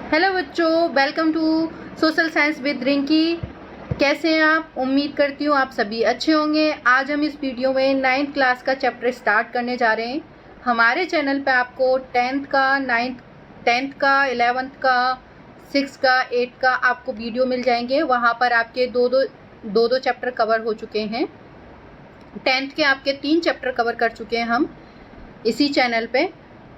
Hello बच्चों, welcome to social science with Rinki. कैसे हैं आप? उम्मीद करती हूँ आप सभी अच्छे होंगे। आज हम इस वीडियो में 9th क्लास का चैप्टर स्टार्ट करने जा रहे हैं। हमारे चैनल पे आपको 10th का, 10th का, 11th का, 6 का, 8 का आपको वीडियो मिल जाएंगे। वहाँ पर आपके दो चैप्टर कवर हो चुके हैं। 10th के आपके 3 चैप्टर कवर कर चुके हैं हम इसी चैनल पे।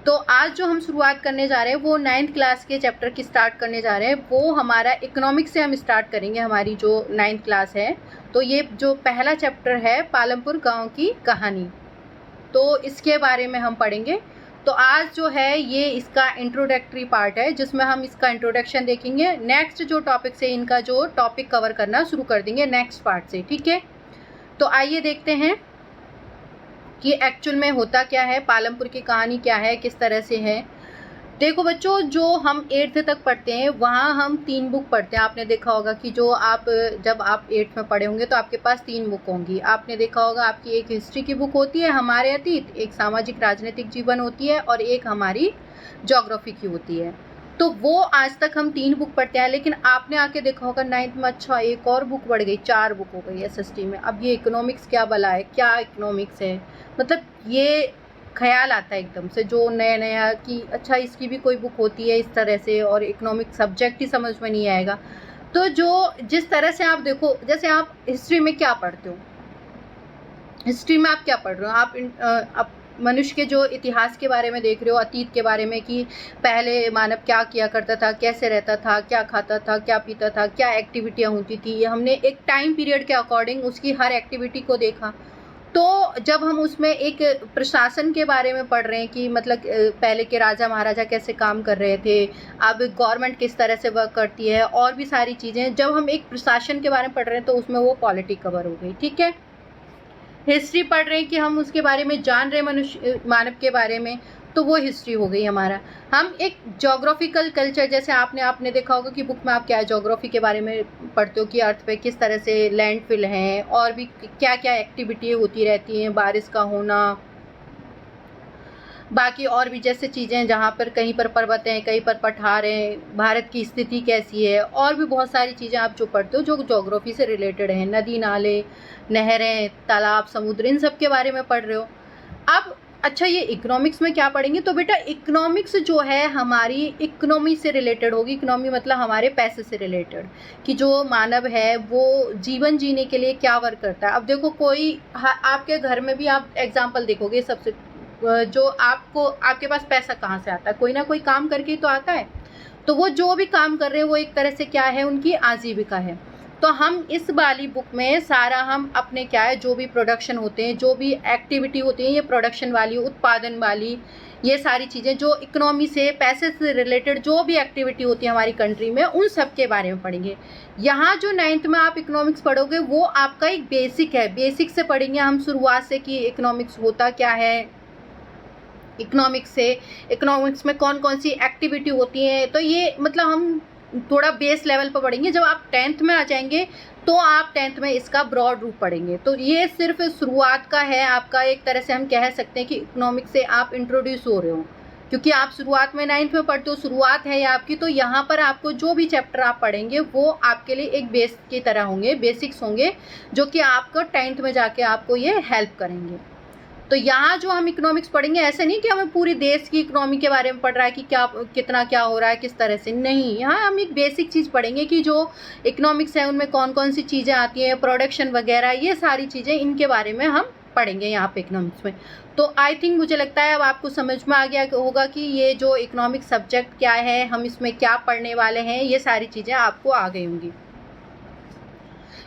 तो आज जो हम शुरुआत करने जा रहे हैं वो 9th क्लास के चैप्टर की स्टार्ट करने जा रहे हैं। वो हमारा इकोनॉमिक्स से हम स्टार्ट करेंगे, हमारी जो 9th क्लास है। तो ये जो पहला चैप्टर है पालमपुर गांव की कहानी, तो इसके बारे में हम पढ़ेंगे। तो आज जो है ये इसका इंट्रोडक्टरी पार्ट है जिसमें हम इसका इंट्रोडक्शन देखेंगे। नेक्स्ट जो टॉपिक से इनका जो टॉपिक कवर करना शुरू कर देंगे नेक्स्ट पार्ट से, ठीक है। तो आइए देखते हैं कि एक्चुअल में होता क्या है, पालमपुर की कहानी क्या है, किस तरह से है। देखो बच्चों, जो हम 8th तक पढ़ते हैं वहाँ हम 3 बुक पढ़ते हैं। आपने देखा होगा कि जो आप जब आप 8th में पढ़े होंगे तो आपके पास 3 बुक होंगी। आपने देखा होगा आपकी एक हिस्ट्री की बुक होती है, हमारे अतीत, एक सामाजिक राजनीतिक जीवन होती है और एक हमारी ज्योग्राफी की होती है। तो वो आज तक हम 3 बुक पढ़ते हैं। लेकिन आपने आके देखा होगा 9th में अच्छा एक और बुक बढ़ गई, 4 बुक हो गई एसएसटी में। अब ये इकोनॉमिक्स क्या भला है, क्या इकोनॉमिक्स है, मतलब ये ख्याल आता है एकदम से जो नया नया कि अच्छा इसकी भी कोई बुक होती है इस तरह से, और इकोनॉमिक सब्जेक्ट ही समझ में नहीं आएगा। तो जो जिस तरह से आप देखो, जैसे आप हिस्ट्री में क्या पढ़ते हो, हिस्ट्री में आप क्या पढ़ रहे हो, आप मनुष्य के जो इतिहास के बारे में देख रहे हो, अतीत के बारे में कि पहले मानव क्या किया करता था, कैसे रहता था, क्या खाता था, क्या पीता था, क्या एक्टिविटियाँ होती थी। हमने एक टाइम पीरियड के अकॉर्डिंग उसकी हर एक्टिविटी को देखा। तो जब हम उसमें एक प्रशासन के बारे में पढ़ रहे हैं कि मतलब पहले के राजा महाराजा कैसे काम कर रहे थे, अब गवर्नमेंट किस तरह से वर्क करती है, और भी सारी चीज़ें जब हम एक प्रशासन के बारे में पढ़ रहे हैं तो उसमें वो पॉलिटी कवर हो गई, ठीक है। हिस्ट्री पढ़ रहे हैं कि हम उसके बारे में जान रहे हैं, मनुष्य मानव के बारे में, तो वो हिस्ट्री हो गई हमारा। हम एक जोग्राफिकल कल्चर, जैसे आपने देखा होगा कि बुक में आप क्या है जोग्राफी के बारे में पढ़ते हो कि अर्थ पे किस तरह से लैंडफिल हैं और भी क्या क्या एक्टिविटी होती रहती हैं, बारिश का होना, बाकी और भी जैसे चीज़ें जहाँ पर कहीं पर पर्वत हैं, कहीं पर पठार हैं, भारत की स्थिति कैसी है, और भी बहुत सारी चीज़ें आप जो पढ़ते हो जो ज्योग्राफी से रिलेटेड हैं, नदी नाले, नहरें, तालाब, समुद्र, इन सब के बारे में पढ़ रहे हो। अब अच्छा, ये इकोनॉमिक्स में क्या पढ़ेंगे, तो बेटा इकोनॉमिक्स जो है हमारी इकोनॉमी से रिलेटेड होगी। इकोनॉमी मतलब हमारे पैसे से रिलेटेड, कि जो मानव है वो जीवन जीने के लिए क्या वर्क करता है। अब देखो कोई आपके घर में भी आप एग्जाम्पल देखोगे, सबसे जो आपको आपके पास पैसा कहाँ से आता है, कोई ना कोई काम करके ही तो आता है। तो वो जो भी काम कर रहे हैं वो एक तरह से क्या है, उनकी आजीविका है। तो हम इस वाली बुक में सारा हम अपने क्या है, जो भी प्रोडक्शन होते हैं, जो भी एक्टिविटी होती है, ये प्रोडक्शन वाली, उत्पादन वाली, ये सारी चीज़ें जो इकोनॉमी से, पैसे से रिलेटेड जो भी एक्टिविटी होती है हमारी कंट्री में, उन सब के बारे में पढ़ेंगे। यहाँ जो 9th में आप इकोनॉमिक्स पढ़ोगे वो आपका एक बेसिक है, बेसिक से पढ़ेंगे हम शुरुआत से कि इकोनॉमिक्स होता क्या है, इकोनॉमिक्स में कौन कौन सी एक्टिविटी होती है। तो ये मतलब हम थोड़ा बेस लेवल पर पढ़ेंगे। जब आप 10th में आ जाएंगे तो आप 10th में इसका ब्रॉड रूप पढ़ेंगे। तो ये सिर्फ शुरुआत का है आपका, एक तरह से हम कह सकते हैं कि इकोनॉमिक्स से आप इंट्रोड्यूस हो रहे हो, क्योंकि आप शुरुआत में 9th में पढ़ते हो, शुरुआत है ये आपकी। तो यहाँ पर आपको जो भी चैप्टर आप पढ़ेंगे वो आपके लिए एक बेस की तरह होंगे, बेसिक्स होंगे, जो कि आपको 10th में जाके आपको ये हेल्प करेंगे। तो यहाँ जो हम इकोनॉमिक्स पढ़ेंगे, ऐसे नहीं कि हमें पूरी देश की इकोनॉमी के बारे में पढ़ रहा है कि क्या कितना क्या हो रहा है, किस तरह से, नहीं। यहाँ हम एक बेसिक चीज़ पढ़ेंगे कि जो इकोनॉमिक्स है उनमें कौन कौन सी चीज़ें आती हैं, प्रोडक्शन वगैरह, ये सारी चीज़ें, इनके बारे में हम पढ़ेंगे यहाँ पे इकोनॉमिक्स में। तो आई थिंक मुझे लगता है अब आपको समझ में आ गया होगा कि ये जो इकोनॉमिक सब्जेक्ट क्या है, हम इसमें क्या पढ़ने वाले हैं, ये सारी चीज़ें आपको आ गई होंगी।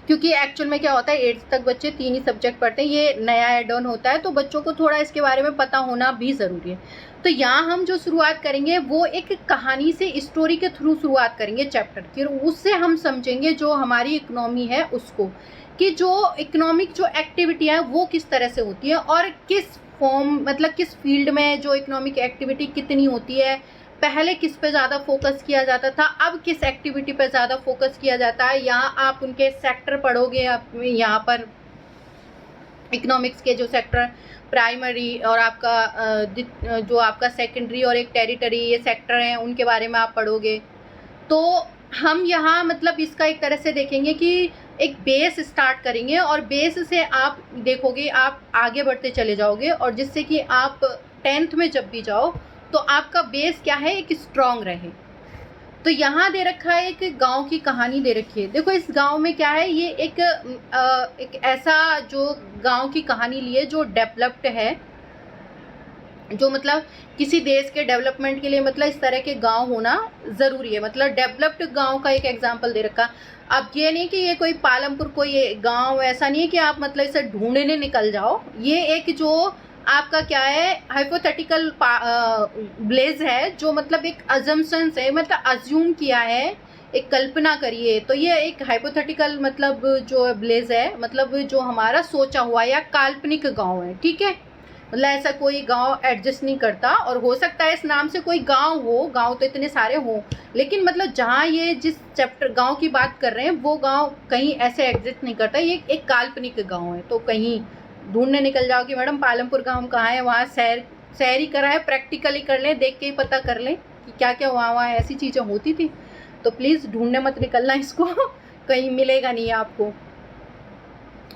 क्योंकि एक्चुअल में क्या होता है, 8th तक बच्चे 3 ही सब्जेक्ट पढ़ते हैं, ये नया एड ऑन होता है, तो बच्चों को थोड़ा इसके बारे में पता होना भी ज़रूरी है। तो यहाँ हम जो शुरुआत करेंगे वो एक कहानी से, स्टोरी के थ्रू शुरुआत करेंगे चैप्टर की, उससे हम समझेंगे जो हमारी इकोनॉमी है उसको, कि जो इकोनॉमिक जो एक्टिविटी है वो किस तरह से होती है और किस फॉर्म, मतलब किस फील्ड में जो इकोनॉमिक एक्टिविटी कितनी होती है, पहले किस पे ज़्यादा फोकस किया जाता था, अब किस एक्टिविटी पे ज़्यादा फोकस किया जाता है। यहाँ आप उनके सेक्टर पढ़ोगे, आप यहाँ पर इकोनॉमिक्स के जो सेक्टर, प्राइमरी और आपका जो आपका सेकेंडरी और एक टेरिटरी, ये सेक्टर हैं, उनके बारे में आप पढ़ोगे। तो हम यहाँ मतलब इसका एक तरह से देखेंगे कि एक बेस स्टार्ट करेंगे और बेस से आप देखोगे आप आगे बढ़ते चले जाओगे, और जिससे कि आप 10th में जब भी जाओ तो आपका बेस क्या है, एक स्ट्रॉन्ग रहे। तो यहाँ दे रखा है एक गांव की कहानी दे रखी है। देखो इस गांव में क्या है, ये एक ऐसा जो गांव की कहानी ली है जो डेवलप्ड है, जो मतलब किसी देश के डेवलपमेंट के लिए मतलब इस तरह के गांव होना ज़रूरी है। मतलब डेवलप्ड गांव का एक एग्जांपल दे रखा। अब ये नहीं कि ये कोई पालमपुर कोई गांव ऐसा नहीं है कि आप मतलब इसे ढूंढने निकल जाओ। ये एक जो आपका क्या है हाइपोथेटिकल ब्लेज है, जो मतलब एक अजम्पशंस है, मतलब अज्यूम किया है, एक कल्पना करिए। तो ये एक हाइपोथेटिकल मतलब जो ब्लेज है, मतलब जो हमारा सोचा हुआ या काल्पनिक गांव है, ठीक है। मतलब ऐसा कोई गांव एडजस्ट नहीं करता, और हो सकता है इस नाम से कोई गांव हो, गांव तो इतने सारे हो, लेकिन मतलब जहाँ ये जिस चैप्टर गांव की बात कर रहे हैं वो गांव कहीं ऐसे एग्जिस्ट नहीं करता। ये एक काल्पनिक गांव है। तो कहीं ढूंढने निकल जाओ कि मैडम पालमपुर गांव कहाँ है, वहाँ सैर ही करा है, प्रैक्टिकली कर लें, देख के ही पता कर लें कि क्या क्या वहाँ ऐसी चीज़ें होती थी। तो प्लीज़ ढूंढने मत निकलना इसको कहीं मिलेगा नहीं आपको,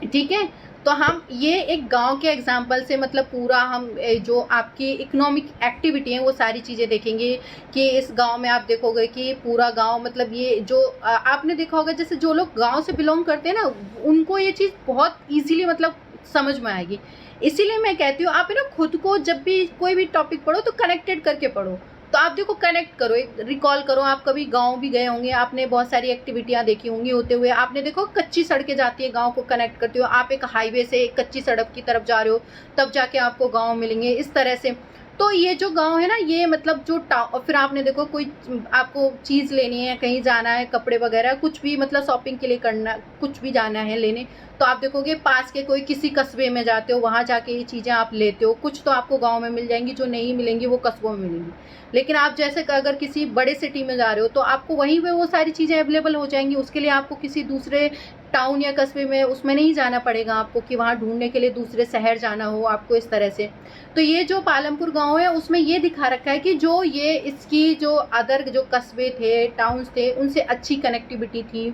ठीक है। तो हम ये एक गांव के एग्जाम्पल से मतलब पूरा हम जो आपकी इकोनॉमिक एक्टिविटी है वो सारी चीज़ें देखेंगे कि इस गांव में आप देखोगे कि पूरा गांव मतलब ये जो आपने देखा होगा जैसे जो लोग गांव से बिलोंग करते हैं ना, उनको ये चीज़ बहुत इजीली मतलब समझ में आएगी। इसीलिए मैं कहती हूँ आप है ना खुद को जब भी कोई भी टॉपिक पढ़ो तो कनेक्टेड करके पढ़ो। तो आप देखो कनेक्ट करो, एक रिकॉल करो, आप कभी गांव भी गए होंगे, आपने बहुत सारी एक्टिविटियां देखी होंगी होते हुए। आपने देखो कच्ची सड़कें जाती है, गांव को कनेक्ट करती हो, आप एक हाईवे से एक कच्ची सड़क की तरफ जा रहे हो, तब जाके आपको गांव मिलेंगे इस तरह से। तो ये जो गांव है ना, ये मतलब जो और फिर आपने देखो कोई आपको चीज़ लेनी है, कहीं जाना है, कपड़े वगैरह कुछ भी मतलब शॉपिंग के लिए करना, कुछ भी जाना है लेने, तो आप देखोगे पास के कोई किसी कस्बे में जाते हो, वहाँ जाके ये चीज़ें आप लेते हो। कुछ तो आपको गांव में मिल जाएंगी, जो नहीं मिलेंगी वो कस्बों में मिलेंगी। लेकिन आप जैसे अगर किसी बड़े सिटी में जा रहे हो तो आपको वहीं पे वो सारी चीज़ें अवेलेबल हो जाएंगी। उसके लिए आपको किसी दूसरे टाउन या कस्बे में उसमें नहीं जाना पड़ेगा आपको कि वहाँ ढूंढने के लिए दूसरे शहर जाना हो आपको इस तरह से। तो ये जो पालमपुर गांव है उसमें ये दिखा रखा है कि जो ये इसकी जो अदर जो कस्बे थे, टाउन्स थे, उनसे अच्छी कनेक्टिविटी थी।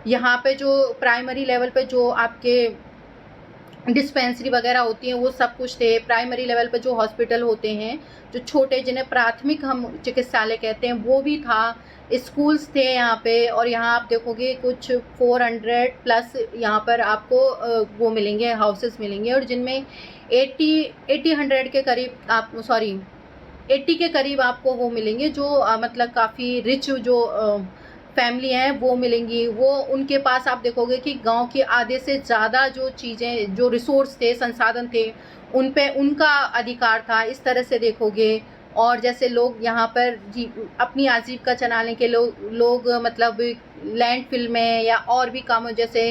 यहाँ पे जो प्राइमरी लेवल पे जो आपके डिस्पेंसरी वगैरह होती हैं वो सब कुछ थे। प्राइमरी लेवल पे जो हॉस्पिटल होते हैं, जो छोटे जिन्हें प्राथमिक हम चिकित्सालय कहते हैं, वो भी था। स्कूल्स थे यहाँ पे, और यहाँ आप देखोगे कुछ 400 प्लस यहाँ पर आपको वो मिलेंगे, हाउसेस मिलेंगे, और जिनमें 100 के करीब आप 80 के करीब आपको वो मिलेंगे जो मतलब काफ़ी रिच जो फैमिली हैं वो मिलेंगी। वो उनके पास आप देखोगे कि गांव के आधे से ज़्यादा जो चीज़ें, जो रिसोर्स थे, संसाधन थे, उन पे उनका अधिकार था, इस तरह से देखोगे। और जैसे लोग यहाँ पर अपनी आजीविका चलाने के लोग मतलब लैंडफिल में या और भी कामों जैसे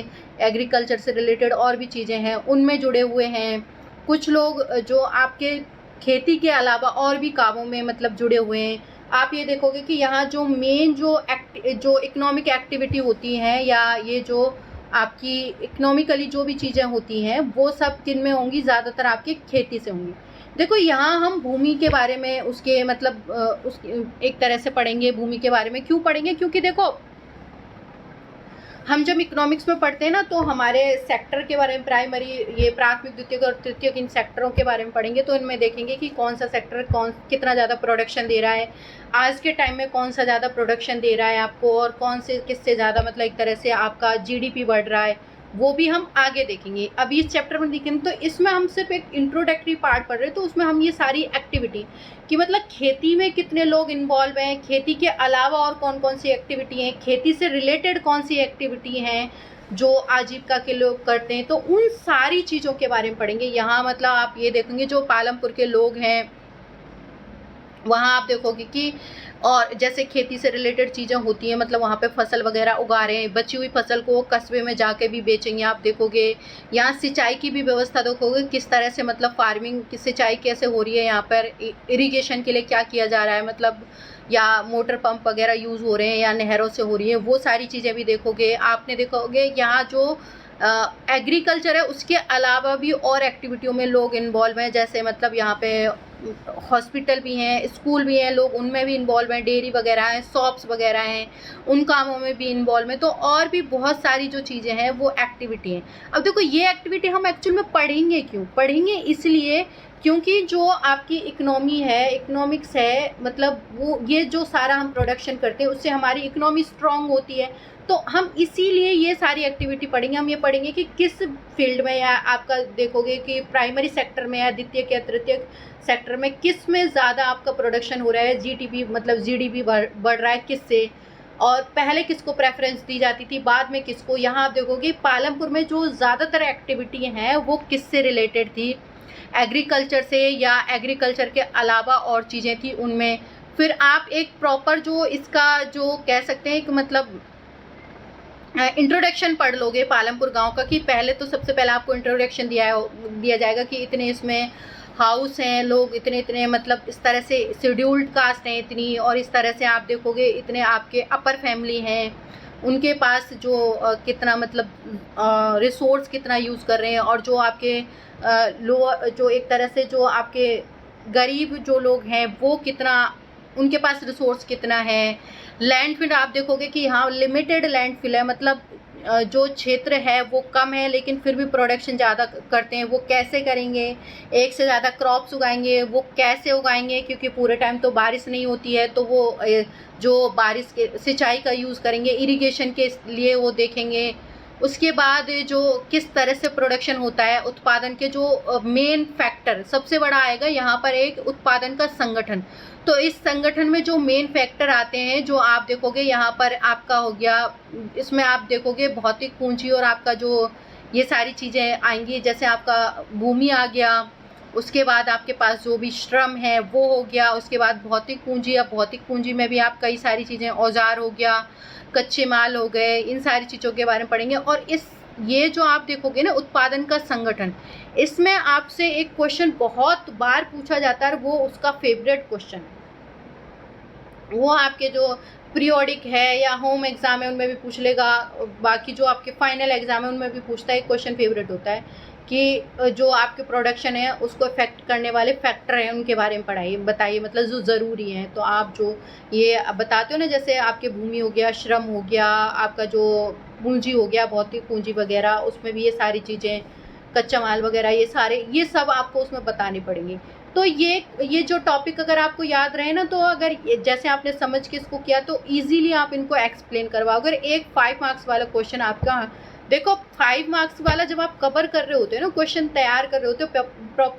एग्रीकल्चर से रिलेटेड और भी चीज़ें हैं उनमें जुड़े हुए हैं। कुछ लोग जो आपके खेती के अलावा और भी कामों में मतलब जुड़े हुए हैं। आप ये देखोगे कि यहाँ जो मेन जो इकोनॉमिक एक्टिविटी होती हैं, या ये जो आपकी इकोनॉमिकली जो भी चीज़ें होती हैं वो सब किन में होंगी, ज़्यादातर आपकी खेती से होंगी। देखो यहाँ हम भूमि के बारे में उसके मतलब उसके एक तरह से पढ़ेंगे। भूमि के बारे में क्यों पढ़ेंगे, क्योंकि देखो हम जब इकोनॉमिक्स में पढ़ते हैं ना तो हमारे सेक्टर के बारे में, प्राइमरी ये प्राथमिक द्वितीयक और तृतीयक इन सेक्टरों के बारे में पढ़ेंगे। तो इनमें देखेंगे कि कौन सा सेक्टर कितना ज़्यादा प्रोडक्शन दे रहा है, आज के टाइम में कौन सा ज़्यादा प्रोडक्शन दे रहा है आपको, और कौन से किससे ज़्यादा मतलब एक तरह से आपका जीडीपी बढ़ रहा है, वो भी हम आगे देखेंगे। अभी इस चैप्टर में देखेंगे तो इसमें हम सिर्फ एक इंट्रोडक्टरी पार्ट पढ़ रहे हैं। तो उसमें हम ये सारी एक्टिविटी कि मतलब खेती में कितने लोग इन्वॉल्व हैं, खेती के अलावा और कौन कौन सी एक्टिविटी हैं, खेती से रिलेटेड कौन सी एक्टिविटी हैं जो आजीविका के लोग करते हैं, तो उन सारी चीज़ों के बारे में पढ़ेंगे। यहाँ मतलब आप ये देखेंगे जो पालमपुर के लोग हैं वहाँ आप देखोगे कि और जैसे खेती से रिलेटेड चीज़ें होती हैं, मतलब वहाँ पे फसल वगैरह उगा रहे हैं, बची हुई फसल को कस्बे में जाके भी बेचेंगे। आप देखोगे यहाँ सिंचाई की भी व्यवस्था देखोगे किस तरह से, मतलब फार्मिंग की सिंचाई कैसे हो रही है, यहाँ पर इरिगेशन के लिए क्या किया जा रहा है, मतलब या मोटर पंप वगैरह यूज़ हो रहे हैं या नहरों से हो रही है, वो सारी चीज़ें भी देखोगे। आपने देखोगे यहाँ जो एग्रीकल्चर है उसके अलावा भी और एक्टिविटियों में लोग इन्वॉल्व हैं, जैसे मतलब यहाँ पे हॉस्पिटल भी हैं, स्कूल भी हैं, लोग उनमें भी इन्वॉल्व हैं, डेयरी वगैरह हैं, शॉप्स वगैरह हैं, उन कामों में भी इन्वॉल्व हैं। तो और भी बहुत सारी जो चीज़ें हैं वो एक्टिविटी हैं। अब देखो ये एक्टिविटी हम एक्चुअल में पढ़ेंगे क्यों? पढ़ेंगे इसलिए क्योंकि जो आपकी इकोनॉमी है, इकोनॉमिक्स है, मतलब वो ये जो सारा हम प्रोडक्शन करते हैं उससे हमारी इकोनॉमी स्ट्रांग होती है। तो हम इसीलिए ये सारी एक्टिविटी पढ़ेंगे। हम ये पढ़ेंगे कि किस फील्ड में, या आपका देखोगे कि प्राइमरी सेक्टर में या द्वितीयक या तृतीयक सेक्टर में किस में ज़्यादा आपका प्रोडक्शन हो रहा है, जीटीपी मतलब जीडीपी बढ़ रहा है किससे, और पहले किसको प्रेफरेंस दी जाती थी, बाद में किसको। यहाँ आप देखोगे पालमपुर में जो ज़्यादातर एक्टिविटी हैं वो किससे रिलेटेड थी, एग्रीकल्चर से, या एग्रीकल्चर के अलावा और चीज़ें थी उनमें। फिर आप एक प्रॉपर जो इसका जो कह सकते हैं कि मतलब इंट्रोडक्शन पढ़ लोगे पालमपुर गांव का, कि पहले तो सबसे पहले आपको इंट्रोडक्शन दिया जाएगा कि इतने इसमें हाउस हैं, लोग इतने इतने मतलब इस तरह से शेड्यूल्ड कास्ट हैं इतनी, और इस तरह से आप देखोगे इतने आपके अपर फैमिली हैं, उनके पास जो कितना मतलब रिसोर्स कितना यूज़ कर रहे हैं, और जो आपके लोअर जो एक तरह से जो आपके गरीब जो लोग हैं वो कितना, उनके पास रिसोर्स कितना है। लैंडफिल आप देखोगे कि यहाँ लिमिटेड लैंडफिल है, मतलब जो क्षेत्र है वो कम है लेकिन फिर भी प्रोडक्शन ज़्यादा करते हैं। वो कैसे करेंगे? एक से ज़्यादा क्रॉप्स उगाएंगे। वो कैसे उगाएंगे? क्योंकि पूरे टाइम तो बारिश नहीं होती है, तो वो जो बारिश के सिंचाई का यूज़ करेंगे, इरिगेशन के लिए वो देखेंगे। उसके बाद जो किस तरह से प्रोडक्शन होता है, उत्पादन के जो मेन फैक्टर सबसे बड़ा आएगा यहाँ पर एक उत्पादन का संगठन। तो इस संगठन में जो मेन फैक्टर आते हैं, जो आप देखोगे यहाँ पर आपका हो गया, इसमें आप देखोगे भौतिक पूंजी और आपका जो ये सारी चीज़ें आएंगी, जैसे आपका भूमि आ गया, उसके बाद आपके पास जो भी श्रम है वो हो गया, उसके बाद भौतिक पूंजी। अब भौतिक पूंजी में भी आप कई सारी चीज़ें, औजार हो गया, कच्चे माल हो गए, इन सारी चीज़ों के बारे में पढ़ेंगे। और ये जो आप देखोगे ना उत्पादन का संगठन, इसमें आपसे एक क्वेश्चन बहुत बार पूछा जाता है, वो उसका फेवरेट क्वेश्चन है। वो आपके जो पीरियोडिक है या होम एग्ज़ाम है उनमें भी पूछ लेगा, बाकी जो आपके फाइनल एग्ज़ाम है उनमें भी पूछता है। क्वेश्चन फेवरेट होता है कि जो आपके प्रोडक्शन है उसको इफेक्ट करने वाले फैक्टर हैं उनके बारे में बताइए, मतलब जो ज़रूरी हैं। तो आप जो ये बताते हो ना, जैसे आपके भूमि हो गया, श्रम हो गया, आपका जो पूंजी हो गया, भौतिक पूंजी वगैरह, उसमें भी ये सारी चीज़ें, कच्चा माल वगैरह, ये सब आपको उसमें बताने पड़ेंगे। तो ये जो टॉपिक अगर आपको याद रहे ना, तो अगर जैसे आपने समझ के इसको किया तो इजीली आप इनको एक्सप्लेन करवाओ। अगर एक 5 मार्क्स वाला क्वेश्चन आपका, देखो 5 मार्क्स वाला जब आप कवर कर रहे होते हो ना, क्वेश्चन तैयार कर रहे होते हो,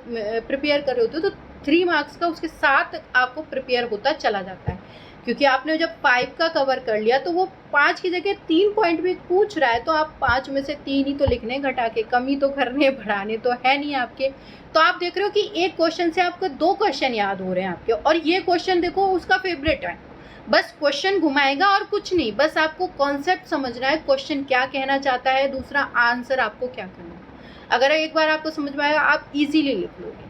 प्रिपेयर कर रहे होते हो, तो 3 मार्क्स का उसके साथ आपको प्रिपेयर होता चला जाता है। क्योंकि आपने जब 5 का कवर कर लिया तो वो 5 की जगह 3 पॉइंट भी पूछ रहा है, तो आप 5 में से 3 ही तो लिखने, घटा के, कमी तो करने, बढ़ाने तो है नहीं आपके। तो आप देख रहे हो कि एक क्वेश्चन से आपको 2 क्वेश्चन याद हो रहे हैं आपके, और ये क्वेश्चन देखो उसका फेवरेट है। बस क्वेश्चन घुमाएगा और कुछ नहीं, बस आपको कॉन्सेप्ट समझना है, क्वेश्चन क्या कहना चाहता है, दूसरा आंसर आपको क्या करना है। अगर एक बार आपको समझ में आएगा आप इजीली लिख लोगे।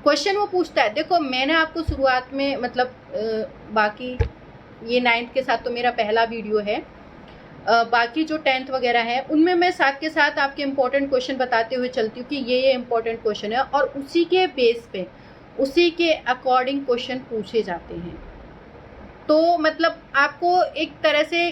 क्वेश्चन वो पूछता है, देखो मैंने आपको शुरुआत में मतलब बाकी ये 9th के साथ तो मेरा पहला वीडियो है, बाकी जो 10th वगैरह है उनमें मैं साथ के साथ आपके इम्पोर्टेंट क्वेश्चन बताते हुए चलती हूँ कि ये इम्पोर्टेंट क्वेश्चन है, और उसी के बेस पे, उसी के अकॉर्डिंग क्वेश्चन पूछे जाते हैं। तो मतलब आपको एक तरह से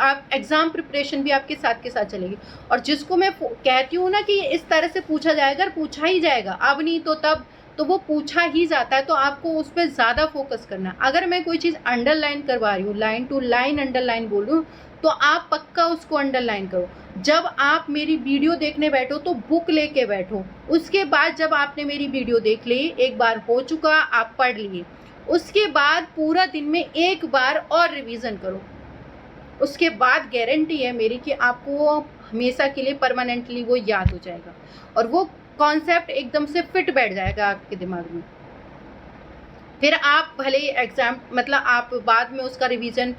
आप एग्ज़ाम प्रिपरेशन भी आपके साथ के साथ चलेगी। और जिसको मैं कहती हूँ ना कि इस तरह से पूछा जाएगा, पूछा ही जाएगा, अब नहीं तो तब, तो वो पूछा ही जाता है, तो आपको उस पर ज़्यादा फोकस करना है। अगर मैं कोई चीज़ अंडरलाइन करवा रही हूँ, लाइन टू लाइन अंडरलाइन बोल रही हूँ, तो आप पक्का उसको अंडरलाइन करो। जब आप मेरी वीडियो देखने बैठो तो बुक लेके बैठो। उसके बाद जब आपने मेरी वीडियो देख ली, एक बार हो चुका, आप पढ़ लिए, उसके बाद पूरा दिन में एक बार और रिवीजन करो। उसके बाद गारंटी है मेरी कि आपको वो हमेशा के लिए परमानेंटली वो याद हो जाएगा, और वो कॉन्सेप्ट एकदम से फिट बैठ जाएगा आपके दिमाग में। फिर आप भले ही एग्ज़ाम मतलब आप बाद में उसका रिवीजन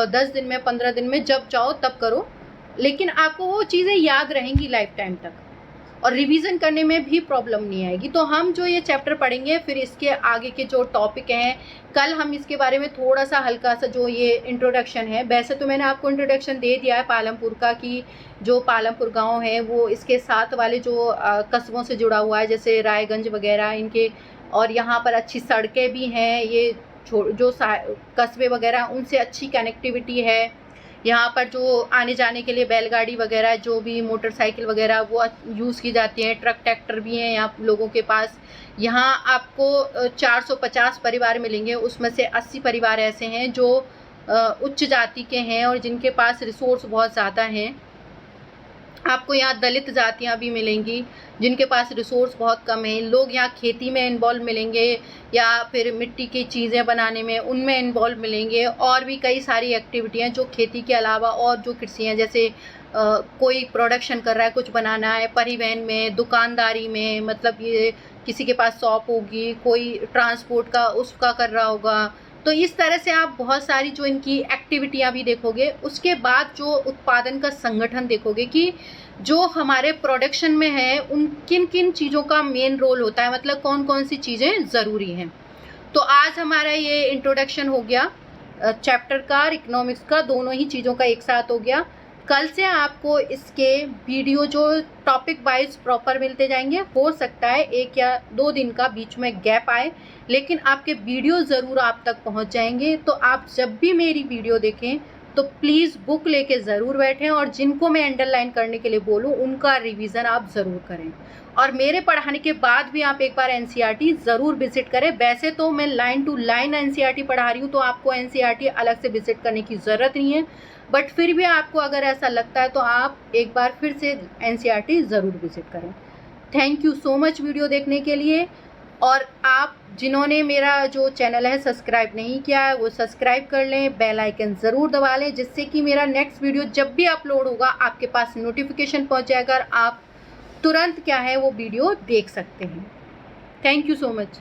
10 दिन में, 15 दिन में, जब चाहो तब करो, लेकिन आपको वो चीज़ें याद रहेंगी लाइफ टाइम तक, और रिवीजन करने में भी प्रॉब्लम नहीं आएगी। तो हम जो ये चैप्टर पढ़ेंगे, फिर इसके आगे के जो टॉपिक हैं, कल हम इसके बारे में थोड़ा सा हल्का सा जो ये इंट्रोडक्शन है, वैसे तो मैंने आपको इंट्रोडक्शन दे दिया है पालमपुर का, कि जो पालमपुर गांव है वो इसके साथ वाले जो कस्बों से जुड़ा हुआ है, जैसे रायगंज वगैरह, इनके और यहाँ पर अच्छी सड़कें भी हैं। ये जो कस्बे वगैरह उनसे अच्छी कनेक्टिविटी है। यहाँ पर जो आने जाने के लिए बैलगाड़ी वगैरह, जो भी मोटरसाइकिल वगैरह वो यूज़ की जाती हैं। ट्रक ट्रैक्टर भी हैं यहाँ लोगों के पास। यहाँ आपको 450 परिवार मिलेंगे, उसमें से 80 परिवार ऐसे हैं जो उच्च जाति के हैं और जिनके पास रिसोर्स बहुत ज़्यादा हैं। आपको यहाँ दलित जातियाँ भी मिलेंगी जिनके पास रिसोर्स बहुत कम है। लोग यहाँ खेती में इन्वॉल्व मिलेंगे या फिर मिट्टी की चीज़ें बनाने में उनमें इन्वॉल्व मिलेंगे। और भी कई सारी एक्टिविटियाँ जो खेती के अलावा और जो कृषि हैं, जैसे कोई प्रोडक्शन कर रहा है, कुछ बनाना है, परिवहन में, दुकानदारी में, मतलब ये किसी के पास शॉप होगी, कोई ट्रांसपोर्ट का उसका कर रहा होगा। तो इस तरह से आप बहुत सारी जो इनकी एक्टिविटियाँ भी देखोगे। उसके बाद जो उत्पादन का संगठन देखोगे कि जो हमारे प्रोडक्शन में है उन किन किन चीज़ों का मेन रोल होता है, मतलब कौन कौन सी चीज़ें ज़रूरी हैं। तो आज हमारा ये इंट्रोडक्शन हो गया चैप्टर का, इकोनॉमिक्स का, दोनों ही चीज़ों का एक साथ हो गया। कल से आपको इसके वीडियो जो टॉपिक वाइज प्रॉपर मिलते जाएंगे। हो सकता है 1 या 2 दिन का बीच में गैप आए, लेकिन आपके वीडियो ज़रूर आप तक पहुंच जाएंगे। तो आप जब भी मेरी वीडियो देखें तो प्लीज़ बुक लेके ज़रूर बैठें और जिनको मैं अंडरलाइन करने के लिए बोलूँ उनका रिवीजन आप ज़रूर करें। और मेरे पढ़ाने के बाद भी आप एक बार एनसीईआरटी ज़रूर विजिट करें। वैसे तो मैं लाइन टू लाइन एनसीईआरटी पढ़ा रही हूँ, तो आपको एनसीईआरटी अलग से विजिट करने की ज़रूरत नहीं है। बट फिर भी आपको अगर ऐसा लगता है तो आप एक बार फिर से एनसीईआरटी ज़रूर विजिट करें। Thank you so much video देखने के लिए। और आप जिन्होंने मेरा जो चैनल है सब्सक्राइब नहीं किया है वो सब्सक्राइब कर लें, बेल आइकन ज़रूर दबा लें, जिससे कि मेरा नेक्स्ट वीडियो जब भी अपलोड होगा आपके पास नोटिफिकेशन पहुंच जाएगा और आप तुरंत क्या है वो वीडियो देख सकते हैं। Thank you so much.